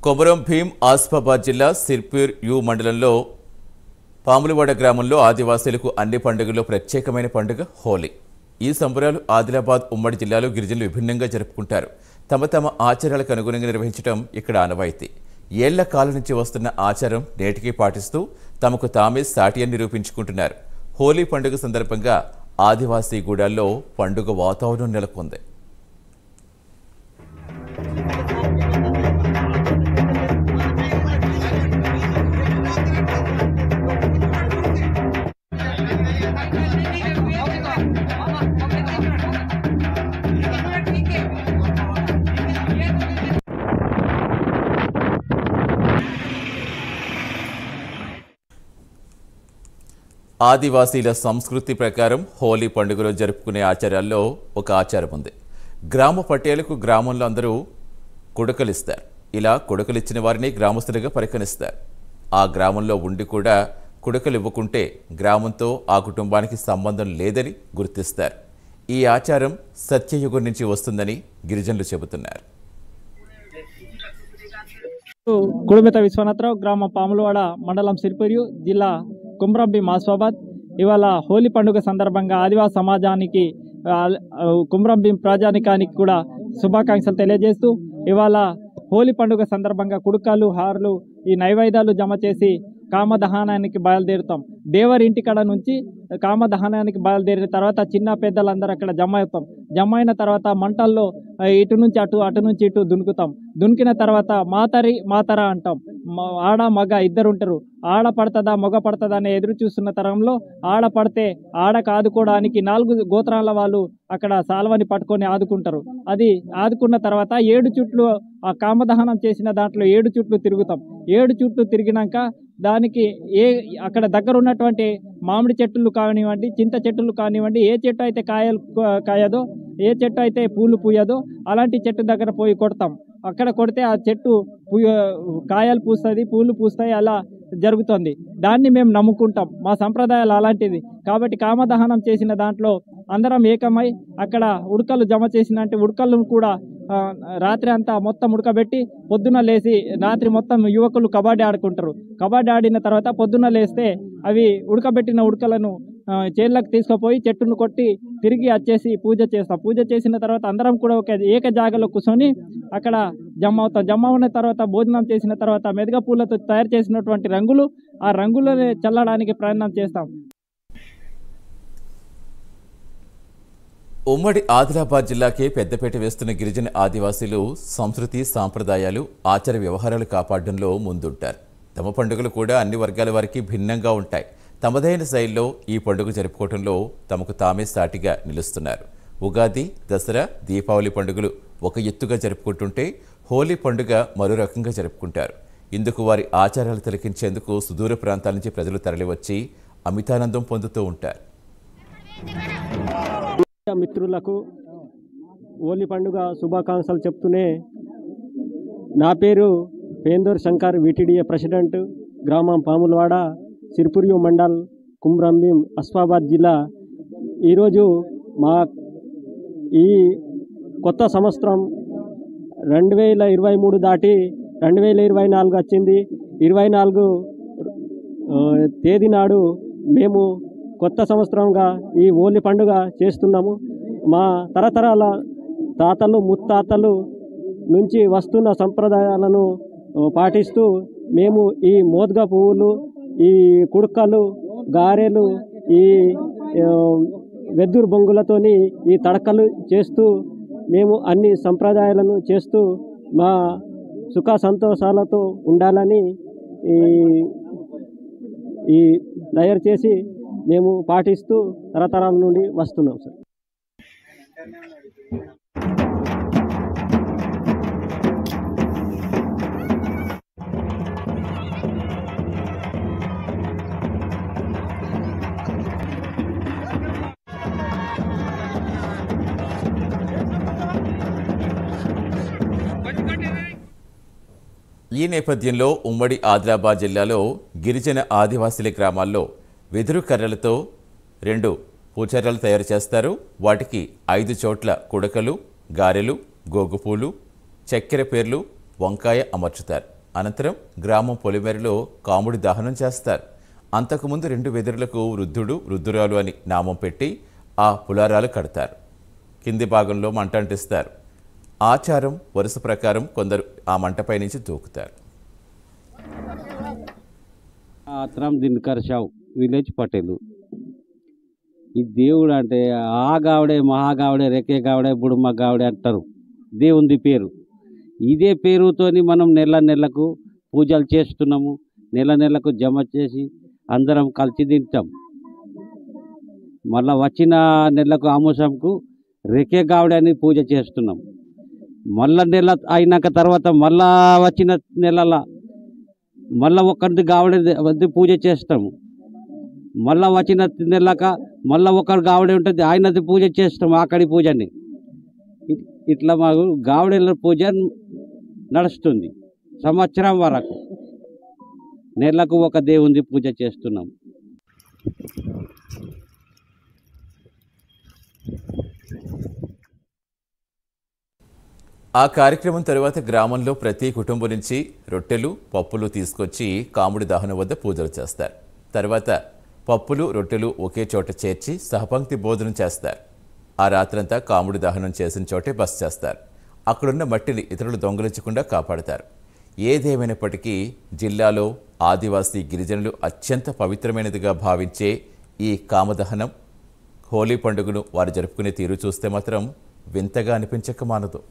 కొమరం భీం ఆసిఫాబాద్ జిల్లా సిర్పూర్ యు మండలంలో పాములవాడ గ్రామంలో ఆదివాసీలకు అన్ని పండుగల్లో ప్రత్యేకమైన పండుగ హోలీ. ఈ సంబరాలు ఆదిలాబాద్ ఉమ్మడి జిల్లాలో గిరిజనులు విభిన్నంగా జరుపుకుంటారు. తమ ఆచారాలకు అనుగుణంగా నిర్వహించడం ఇక్కడ ఆనవాయితీ. ఏళ్ల కాలం నుంచి వస్తున్న ఆచారం నేటికి పాటిస్తూ తమకు తామే సాటి అని నిరూపించుకుంటున్నారు. హోలీ పండుగ సందర్భంగా ఆదివాసీ గూడాల్లో పండుగ వాతావరణం నెలకొంది. ఆదివాసీల సంస్కృతి ప్రకారం హోలీ పండుగలో జరుపుకునే ఆచారాల్లో ఒక ఆచారం ఉంది. గ్రామ పట్టేలకు గ్రామంలో అందరూ కుడకలిస్తారు. ఇలా కుడకలిచ్చిన వారిని గ్రామస్తులుగా పరిగణిస్తారు. ఆ గ్రామంలో ఉండి కూడా కుడకలు ఇవ్వకుంటే గ్రామంతో ఆ కుటుంబానికి సంబంధం లేదని గుర్తిస్తారు. ఈ ఆచారం సత్యయుగం నుంచి వస్తుందని గిరిజనులు చెబుతున్నారు. కుడుమిత విశ్వనాథరావు, గ్రామం పాములవాడ, మండలం సిర్పూర్, జిల్లా కొమరం భీం ఆసిఫాబాద్. ఇవాళ హోలీ పండుగ సందర్భంగా ఆదివాసీ సమాజానికి, కొమరం భీం ప్రజానికానికి కూడా శుభాకాంక్షలు తెలియజేస్తూ ఇవాళ హోలీ పండుగ సందర్భంగా కుడుకాలు, హార్లు, ఈ నైవేద్యాలు జమ చేసి కామదహనానికి బయలుదేరుతాం. దేవరి ఇంటికాడ నుంచి కామదహనానికి బయలుదేరిన తర్వాత చిన్న పెద్దలందరూ అక్కడ జమ అవుతాం. జమ అయిన తర్వాత మంటల్లో ఇటు నుంచి అటు, అటు నుంచి ఇటు దునుకుతాం. దునికిన తర్వాత మాతర అంటాం. ఆడ మగ ఇద్దరు ఉంటారు. ఆడ పడుతుందా మగ పడుతుందా అని ఎదురు చూస్తున్న తరంలో ఆడ పడితే ఆడకు ఆదుకోవడానికి 4 గోత్రాల వాళ్ళు అక్కడ సాల్వని పట్టుకొని ఆదుకుంటారు. అది ఆదుకున్న తర్వాత 7 చుట్లు ఆ కామదహనం చేసిన దాంట్లో 7 చుట్లు తిరుగుతాం. 7 చుట్లు తిరిగినాక దానికి అక్కడ దగ్గర ఉన్నటువంటి మామిడి చెట్లు కానివ్వండి, చింత చెట్లు కానివ్వండి, ఏ చెట్టు అయితే కాయదో, ఏ చెట్టు అయితే పూలు పూయదో అలాంటి చెట్టు దగ్గర పోయి కొడతాం. అక్కడ కొడితే ఆ చెట్టు కాయలు పూస్తుంది, పూలు పూస్తాయి. అలా జరుగుతుంది. దాన్ని మేము నమ్ముకుంటాం. మా సంప్రదాయాలు అలాంటిది. కాబట్టి కామదహనం చేసిన దాంట్లో అందరం ఏకమై అక్కడ ఉడకలు జమ చేసిన ఉడకలను కూడా రాత్రి అంతా మొత్తం ఉడకబెట్టి పొద్దున లేచి రాత్రి మొత్తం యువకులు కబడ్డీ ఆడుకుంటారు. కబడ్డీ ఆడిన తర్వాత పొద్దున లేస్తే అవి ఉడకబెట్టిన ఉడకలను చేళ్ళకు తీసుకుపోయి చెట్టును కొట్టి తిరిగి వచ్చేసి పూజ చేస్తాం. పూజ చేసిన తర్వాత అందరం కూడా ఒక ఏక జాగలో కూర్చొని అక్కడ జమ అవుతాం. జమ ఉన్న తర్వాత భోజనం చేసిన తర్వాత మెదగ పూలతో తయారు చేసినటువంటి రంగులు, ఆ రంగులనే చల్లడానికి ప్రయత్నం చేస్తాం. ఉమ్మడి ఆదిలాబాద్ జిల్లాకే పెద్దపేట వేస్తున్న గిరిజన ఆదివాసీలు సంస్కృతి, సాంప్రదాయాలు, ఆచార వ్యవహారాలు కాపాడడంలో ముందుంటారు. తమ పండుగలు కూడా అన్ని వర్గాల వారికి భిన్నంగా ఉంటాయి. తమదైన శైలిలో ఈ పండుగ జరుపుకోవడంలో తమకు తామే సాటిగా నిలుస్తున్నారు. ఉగాది, దసరా, దీపావళి పండుగలు ఒక ఎత్తుగా జరుపుకుంటుంటే హోలీ పండుగ మరో రకంగా జరుపుకుంటారు. ఇందుకు వారి ఆచారాలు తిలకించేందుకు సుదూర ప్రాంతాల నుంచి ప్రజలు తరలివచ్చి అమితానందం పొందుతూ ఉంటారు. మిత్రులకు హోలీ పండుగ శుభాకాంక్షలు చెప్తూనే, నా పేరు పేందూర్ శంకర్, విటిడిఏ ప్రెసిడెంట్, గ్రామం పాములవాడ, సిర్పూర్ మండల్, కొమరం భీం ఆసిఫాబాద్ జిల్లా. ఈరోజు మా ఈ కొత్త సంవత్సరం 2023 దాటి 2024 వచ్చింది. 24 తేదీ నాడు మేము కొత్త సంవత్సరంగా ఈ హోలీ పండుగ చేస్తున్నాము. మా తరతరాల తాతలు ముత్తాతలు నుంచి వస్తున్న సంప్రదాయాలను పాటిస్తూ మేము ఈ మోద్గా పువ్వులు, ఈ కుడుకలు, గారెలు, ఈ వెదురు బొంగులతోని ఈ తడకలు చేస్తూ మేము అన్ని సంప్రదాయాలను చేస్తూ మా సుఖ సంతోషాలతో ఉండాలని ఈ దయచేసి మేము పాటిస్తూ తరతరాల నుండి వస్తున్నాం సార్. ఈ నేపథ్యంలో ఉమ్మడి ఆదిలాబాద్ జిల్లాలో గిరిజన ఆదివాసీల గ్రామాల్లో వెదురు కర్రలతో 2 పూచర్రలు తయారు చేస్తారు. వాటికి 5 చోట్ల కుడకలు, గారెలు, గోగుపూలు, చక్కెర పేర్లు, వంకాయ అమర్చుతారు. అనంతరం గ్రామం పొలిమేరలో కాముడి దహనం చేస్తారు. అంతకుముందు 2 వెదురులకు వృద్ధుడు వృద్ధురాలు అని నామం పెట్టి ఆ పులారాలు కడతారు. కింది భాగంలో మంట అంటిస్తారు. ఆచారం వరుస ప్రకారం కొందరు ఆ మంటపై నుంచి దూకుతారు. ఆత్రం దినకర్ షావ్ విలేజ్ పటేలు. ఈ దేవుడు అంటే ఆ గావడే మహాగావడే రెకే గావడే బుడుమ గావడే అంటారు దేవుంది పేరు. ఇదే పేరుతోని మనం నెల నెలకు పూజలు చేస్తున్నాము. నెల నెలకు జమ చేసి అందరం కలిసి తింటాం. మళ్ళా వచ్చిన నెలకు ఆమోసంకు రెకే గావడే అని పూజ చేస్తున్నాం. మళ్ళా నెల అయినాక తర్వాత మళ్ళా వచ్చిన నెలల మళ్ళీ ఒకరిది గావడే పూజ చేస్తాము. మళ్ళీ వచ్చిన నెలక మళ్ళీ ఒకరు గావడే ఉంటుంది, ఆయనది పూజ చేస్తాము. ఆకడి పూజని ఇట్లా మాకు గావడేల పూజ నడుస్తుంది సంవత్సరం వరకు. నెలకు ఒక దేవుంది పూజ చేస్తున్నాం. ఆ కార్యక్రమం తరువాత గ్రామంలో ప్రతి కుటుంబం నుంచి రొట్టెలు పప్పులు తీసుకొచ్చి కాముడి దహనం వద్ద పూజలు చేస్తారు. తర్వాత పప్పులు రొట్టెలు ఒకే చోట చేర్చి సహపంక్తి భోజనం చేస్తారు. ఆ రాత్రంతా కాముడి దహనం చేసిన చోటే బస చేస్తారు. అక్కడున్న మట్టిని ఇతరులు దొంగలించకుండా కాపాడతారు. ఏదేమైనప్పటికీ జిల్లాలో ఆదివాసీ గిరిజనులు అత్యంత పవిత్రమైనదిగా భావించే ఈ కామదహనం హోలీ పండుగను వారు జరుపుకునే తీరు చూస్తే మాత్రం వింతగా అనిపించక మానదు.